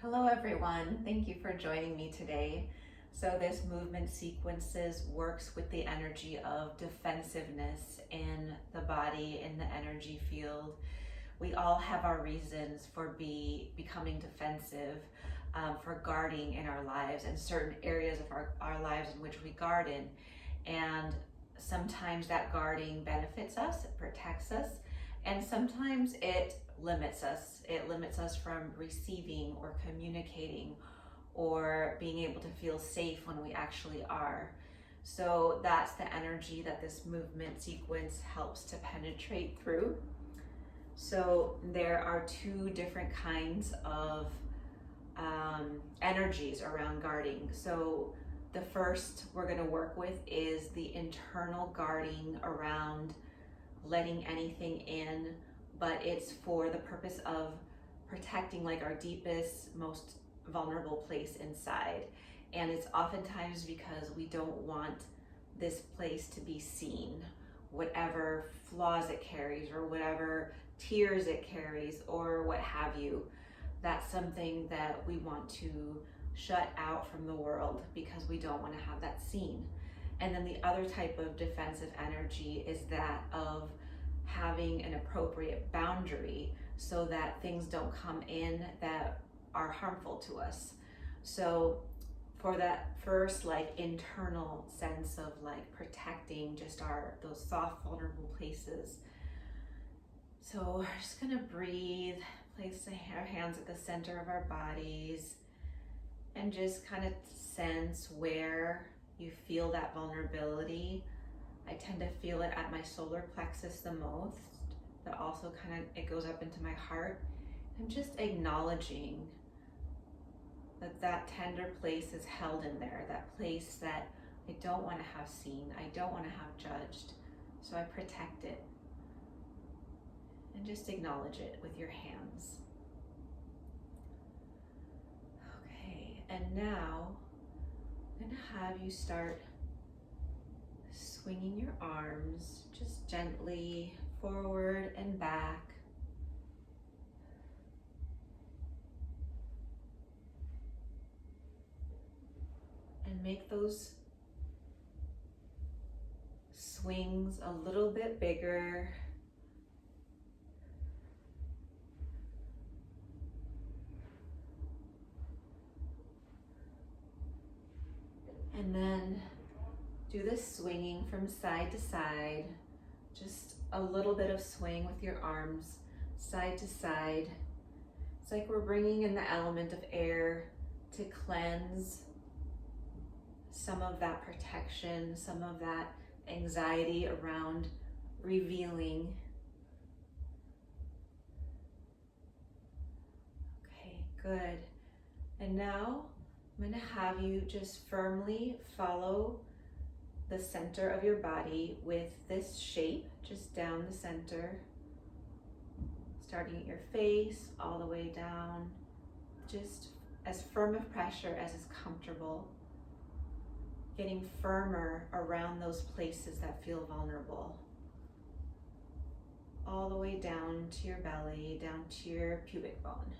Hello everyone, thank you for joining me today. So this movement sequences works with the energy of defensiveness in the body, in the energy field. We all have our reasons for becoming defensive, for guarding in our lives and certain areas of our lives in which we garden. And sometimes that guarding benefits us, it protects us, and sometimes it limits us. It limits us from receiving or communicating or being able to feel safe when we actually are. So that's the energy that this movement sequence helps to penetrate through. So there are two different kinds of energies around guarding. So the first we're going to work with is the internal guarding around letting anything in, but it's for the purpose of protecting like our deepest, most vulnerable place inside. And it's oftentimes because we don't want this place to be seen, whatever flaws it carries or whatever tears it carries or what have you. That's something that we want to shut out from the world because we don't want to have that seen. And then the other type of defensive energy is that of having an appropriate boundary so that things don't come in that are harmful to us. So for that first like internal sense of like protecting just those soft vulnerable places. So we're just gonna breathe, place our hands at the center of our bodies and just kind of sense where you feel that vulnerability. I tend to feel it at my solar plexus the most, but also kind of it goes up into my heart. I'm just acknowledging that tender place is held in there, that place that I don't want to have seen, I don't want to have judged, so I protect it. And just acknowledge it with your hands. Okay, and now I'm going to have you start swinging your arms just gently forward and back. And make those swings a little bit bigger. And then do this swinging from side to side, just a little bit of swing with your arms side to side. It's like we're bringing in the element of air to cleanse some of that protection, some of that anxiety around revealing. Okay, good. And now I'm going to have you just firmly follow the center of your body with this shape, just down the center, starting at your face, all the way down, just as firm of pressure as is comfortable, getting firmer around those places that feel vulnerable, all the way down to your belly, down to your pubic bone.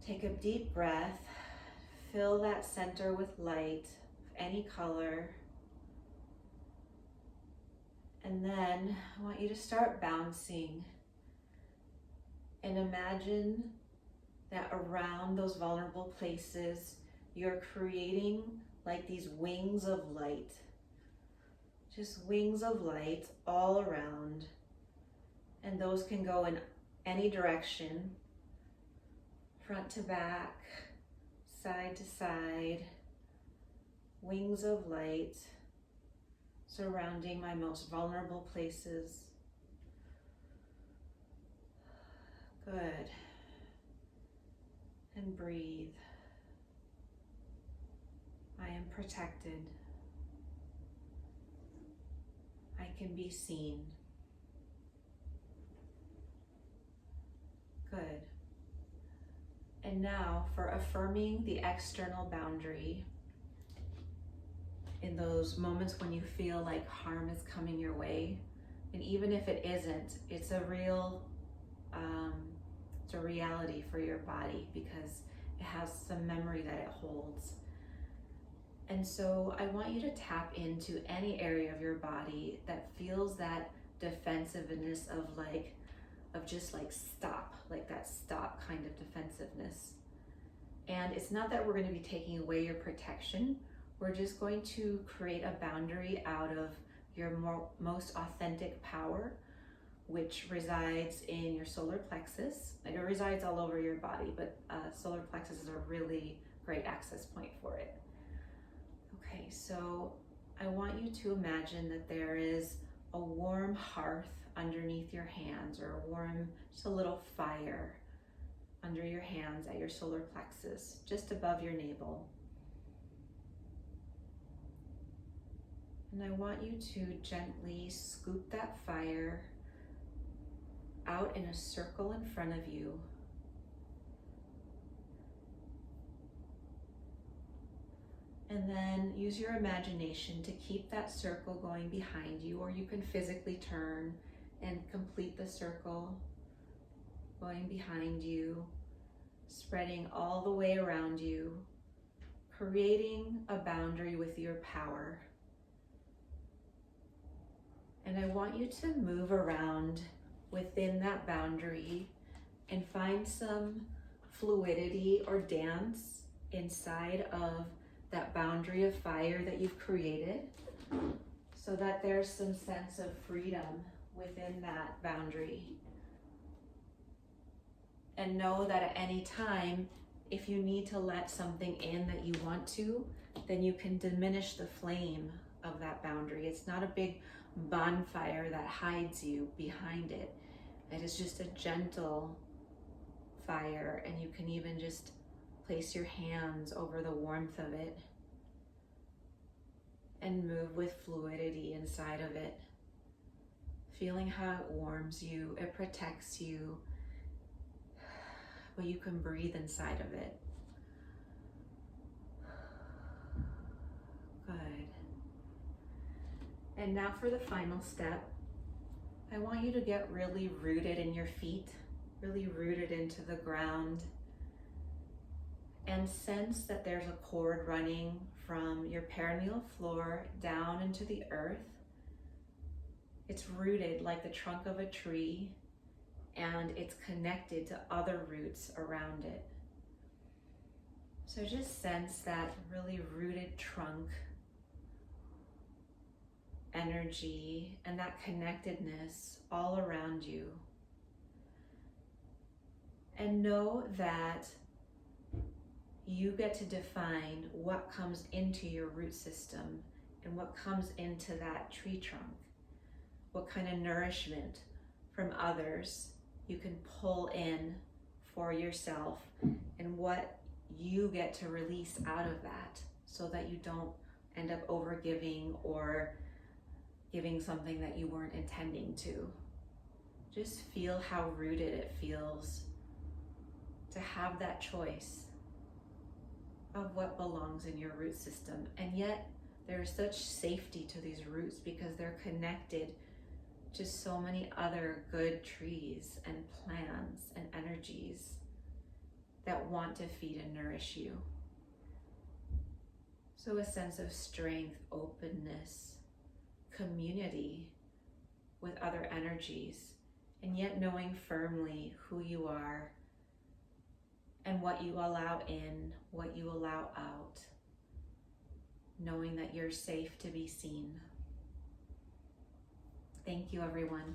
Take a deep breath, fill that center with light of any color. And then I want you to start bouncing and imagine that around those vulnerable places, you're creating like these wings of light. Just wings of light all around. And those can go in any direction, front to back, side to side, wings of light surrounding my most vulnerable places. Good. And breathe. I am protected. I can be seen. Good. And now for affirming the external boundary in those moments when you feel like harm is coming your way. And even if it isn't, it's a real It's a reality for your body because it has some memory that it holds. And so I want you to tap into any area of your body that feels that defensiveness of just like stop, like that stop kind of defensiveness. And it's not that we're going to be taking away your protection. We're just going to create a boundary out of your most authentic power, which resides in your solar plexus. It resides all over your body, but solar plexus is a really great access point for it. Okay, so I want you to imagine that there is a warm hearth underneath your hands, or just a little fire under your hands at your solar plexus, just above your navel. And I want you to gently scoop that fire out in a circle in front of you. And then use your imagination to keep that circle going behind you, or you can physically turn and complete the circle going behind you, spreading all the way around you, creating a boundary with your power. And I want you to move around within that boundary and find some fluidity or dance inside of that boundary of fire that you've created, so that there's some sense of freedom within that boundary. And know that at any time, if you need to let something in that you want to, then you can diminish the flame of that boundary. It's not a big bonfire that hides you behind it. It is just a gentle fire, and you can even just place your hands over the warmth of it and move with fluidity inside of it, feeling how it warms you, it protects you, but you can breathe inside of it. Good. And now for the final step, I want you to get really rooted in your feet, really rooted into the ground, and sense that there's a cord running from your perineal floor down into the earth. It's rooted like the trunk of a tree, and it's connected to other roots around it. So just sense that really rooted trunk energy and that connectedness all around you. And know that you get to define what comes into your root system and what comes into that tree trunk, what kind of nourishment from others you can pull in for yourself, and what you get to release out of that, so that you don't end up overgiving or giving something that you weren't intending to. Just feel how rooted it feels to have that choice of what belongs in your root system. And yet there is such safety to these roots because they're connected to so many other good trees and plants and energies that want to feed and nourish you. So a sense of strength, openness, community with other energies, and yet knowing firmly who you are and what you allow in, what you allow out, knowing that you're safe to be seen. Thank you, everyone.